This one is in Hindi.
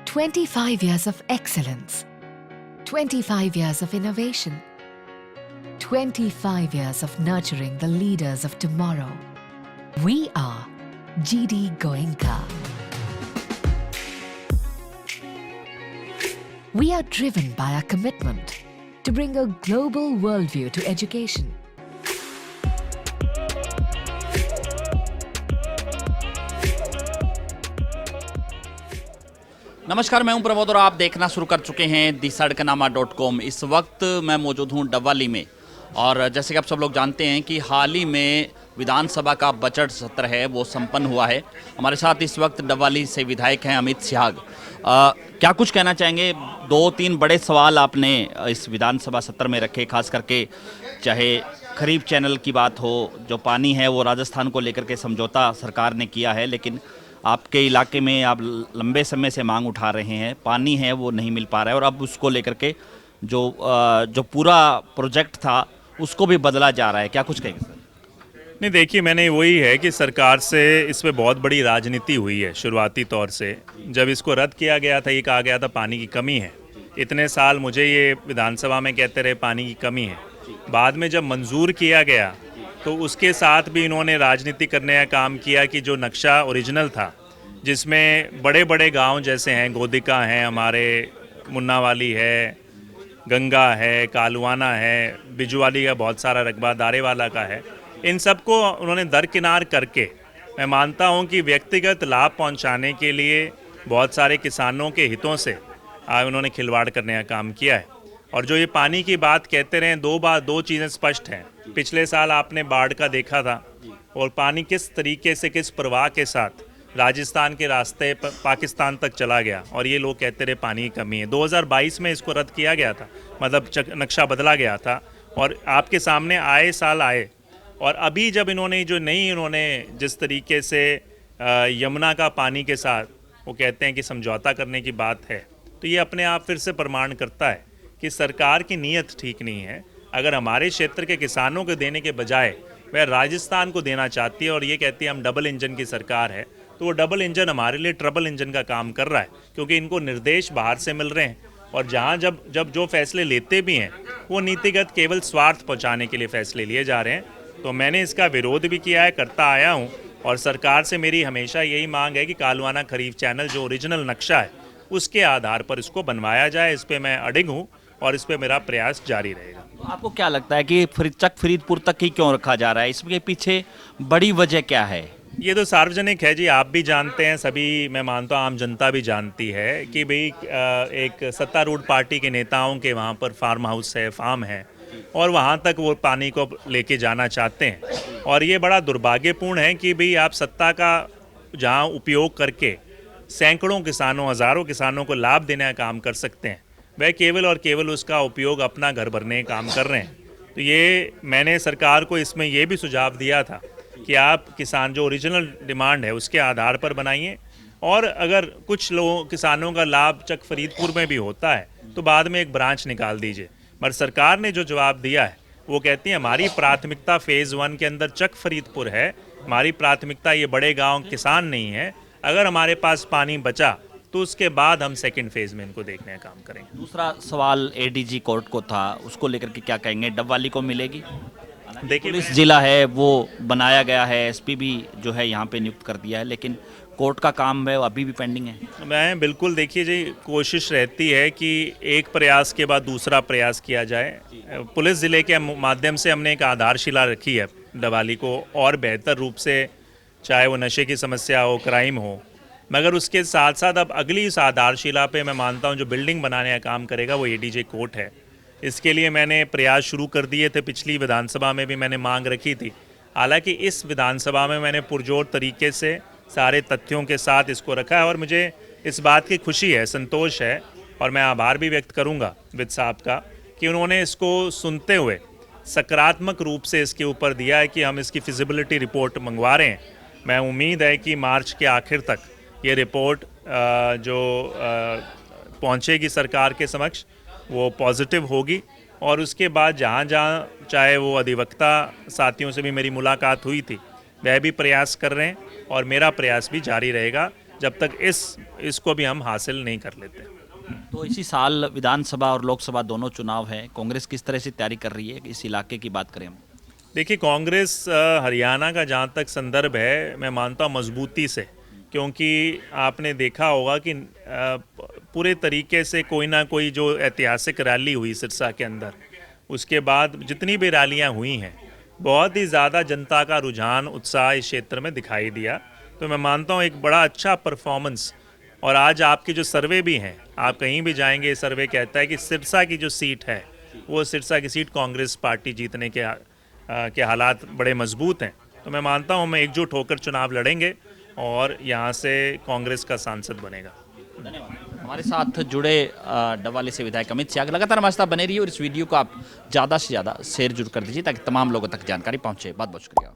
25 years of excellence, 25 years of innovation, 25 years of nurturing the leaders of tomorrow. We are GD Goenka. We are driven by our commitment to bring a global worldview to education. नमस्कार, मैं हूं प्रमोद और आप देखना शुरू कर चुके हैं दी-सड़कनामा.com। इस वक्त मैं मौजूद हूं डबवाली में और जैसे कि आप सब लोग जानते हैं कि हाल ही में विधानसभा का बजट सत्र है वो संपन्न हुआ है। हमारे साथ इस वक्त डबवाली से विधायक हैं अमित सिहाग। क्या कुछ कहना चाहेंगे? 2-3 बड़े सवाल आपने इस विधानसभा सत्र में रखे, खास करके चाहे खरीफ चैनल की बात हो, जो पानी है वो राजस्थान को लेकर के समझौता सरकार ने किया है, लेकिन आपके इलाके में आप लंबे समय से मांग उठा रहे हैं, पानी है वो नहीं मिल पा रहा है और अब उसको लेकर के जो पूरा प्रोजेक्ट था उसको भी बदला जा रहा है। क्या कुछ कहेंगे सर? नहीं, देखिए, मैंने वही है कि सरकार से इस पे बहुत बड़ी राजनीति हुई है। शुरुआती तौर से जब इसको रद्द किया गया था, ये कहा गया था पानी की कमी है। इतने साल मुझे ये विधानसभा में कहते रहे पानी की कमी है। बाद में जब मंजूर किया गया तो उसके साथ भी इन्होंने राजनीति करने का काम किया कि जो नक्शा ओरिजिनल था, जिसमें बड़े बड़े गांव जैसे हैं, गोदिका हैं, हमारे मुन्नावाली है, गंगा है, कालुआना है, बिजुवाली का बहुत सारा रकबा दारेवाला का है, इन सबको उन्होंने दरकिनार करके, मैं मानता हूं कि व्यक्तिगत लाभ पहुंचाने के लिए बहुत सारे किसानों के हितों से उन्होंने खिलवाड़ करने का काम किया है। और जो ये पानी की बात कहते रहे, दो चीज़ें स्पष्ट हैं। पिछले साल आपने बाढ़ का देखा था और पानी किस तरीके से, किस प्रवाह के साथ राजस्थान के रास्ते पाकिस्तान तक चला गया और ये लोग कहते रहे पानी की कमी है। 2022 में इसको रद्द किया गया था, मतलब नक्शा बदला गया था और आपके सामने आए साल आए। और अभी जब इन्होंने जिस तरीके से यमुना का पानी के साथ वो कहते हैं कि समझौता करने की बात है, तो ये अपने आप फिर से प्रमाण करता है कि सरकार की नीयत ठीक नहीं है। अगर हमारे क्षेत्र के किसानों को देने के बजाय वह राजस्थान को देना चाहती है और ये कहती है हम डबल इंजन की सरकार है, तो वो डबल इंजन हमारे लिए ट्रबल इंजन का काम कर रहा है, क्योंकि इनको निर्देश बाहर से मिल रहे हैं और जहाँ जब जो फैसले लेते भी हैं वो नीतिगत केवल स्वार्थ पहुँचाने के लिए फैसले लिए जा रहे हैं। तो मैंने इसका विरोध भी किया है, करता आया हूँ और सरकार से मेरी हमेशा यही मांग है कि कालुआना खरीफ चैनल जो ओरिजिनल नक्शा है उसके आधार पर इसको बनवाया जाए। इस पर मैं अडिग हूँ और इस पर मेरा प्रयास जारी रहेगा। तो आपको क्या लगता है कि फरीदपुर तक ही क्यों रखा जा रहा है? इसके पीछे बड़ी वजह क्या है? ये तो सार्वजनिक है जी, आप भी जानते हैं, सभी मैं मानता हूँ आम जनता भी जानती है कि भाई एक सत्तारूढ़ पार्टी के नेताओं के वहाँ पर फार्म हाउस है, फार्म है और वहाँ तक वो पानी को लेके जाना चाहते हैं। और ये बड़ा दुर्भाग्यपूर्ण है कि भाई आप सत्ता का जहाँ उपयोग करके सैकड़ों किसानों, हज़ारों किसानों को लाभ देने का काम कर सकते हैं, वह केवल और केवल उसका उपयोग अपना घर भरने का काम कर रहे हैं। तो ये मैंने सरकार को इसमें ये भी सुझाव दिया था कि आप किसान जो ओरिजिनल डिमांड है उसके आधार पर बनाइए और अगर कुछ लोगों किसानों का लाभ चक फरीदपुर में भी होता है तो बाद में एक ब्रांच निकाल दीजिए। मगर सरकार ने जो जवाब दिया है वो कहती है हमारी प्राथमिकता फ़ेज़ 1 के अंदर चक फरीदपुर है, हमारी प्राथमिकता ये बड़े गाँव किसान नहीं है। अगर हमारे पास पानी बचा तो उसके बाद हम सेकंड फेज़ में इनको देखने का काम करेंगे। दूसरा सवाल एडीजी कोर्ट को था, उसको लेकर के क्या कहेंगे? डबवाली को मिलेगी? देखिए, पुलिस जिला है वो बनाया गया है, एसपी भी जो है यहाँ पे नियुक्त कर दिया है, लेकिन कोर्ट का काम है वो अभी भी पेंडिंग है। मैं बिल्कुल, देखिए जी, कोशिश रहती है कि एक प्रयास के बाद दूसरा प्रयास किया जाए। पुलिस ज़िले के माध्यम से हमने एक आधारशिला रखी है डबवाली को और बेहतर रूप से, चाहे वो नशे की समस्या हो, क्राइम हो, मगर उसके साथ साथ अब अगली इस आधारशिला पे मैं मानता हूँ जो बिल्डिंग बनाने का काम करेगा वो एडीजे कोर्ट है। इसके लिए मैंने प्रयास शुरू कर दिए थे, पिछली विधानसभा में भी मैंने मांग रखी थी। हालांकि इस विधानसभा में मैंने पुरजोर तरीके से सारे तथ्यों के साथ इसको रखा है और मुझे इस बात की खुशी है, संतोष है और मैं आभार भी व्यक्त करूँगा विद साहब का कि उन्होंने इसको सुनते हुए सकारात्मक रूप से इसके ऊपर दिया है कि हम इसकी फिजिबिलिटी रिपोर्ट मंगवा रहे हैं। मैं उम्मीद है कि मार्च के आखिर तक ये रिपोर्ट जो पहुंचेगी सरकार के समक्ष वो पॉजिटिव होगी और उसके बाद जहाँ जहाँ, चाहे वो अधिवक्ता साथियों से भी मेरी मुलाकात हुई थी, वह भी प्रयास कर रहे हैं और मेरा प्रयास भी जारी रहेगा जब तक इसको भी हम हासिल नहीं कर लेते। तो इसी साल विधानसभा और लोकसभा दोनों चुनाव है, कांग्रेस किस तरह से तैयारी कर रही है इस इलाके की बात करें हम? देखिए, कांग्रेस हरियाणा का जहाँ तक संदर्भ है, मैं मानता हूँ मजबूती से, क्योंकि आपने देखा होगा कि पूरे तरीके से कोई ना कोई जो ऐतिहासिक रैली हुई सिरसा के अंदर, उसके बाद जितनी भी रैलियाँ हुई हैं, बहुत ही ज़्यादा जनता का रुझान उत्साह इस क्षेत्र में दिखाई दिया। तो मैं मानता हूँ एक बड़ा अच्छा परफॉर्मेंस। और आज आपके जो सर्वे भी हैं, आप कहीं भी जाएंगे, सर्वे कहता है कि सिरसा की जो सीट है, वो सिरसा की सीट कांग्रेस पार्टी जीतने के हालात बड़े मजबूत हैं। तो मैं मानता हूँ हम एकजुट होकर चुनाव लड़ेंगे और यहाँ से कांग्रेस का सांसद बनेगा। धन्यवाद। हमारे साथ जुड़े डवाली से विधायक अमित सियाग। लगातार हमारे साथ बने रहिए और इस वीडियो को आप ज़्यादा से ज़्यादा शेयर जरूर कर दीजिए ताकि तमाम लोगों तक जानकारी पहुँचे। बहुत बहुत शुक्रिया।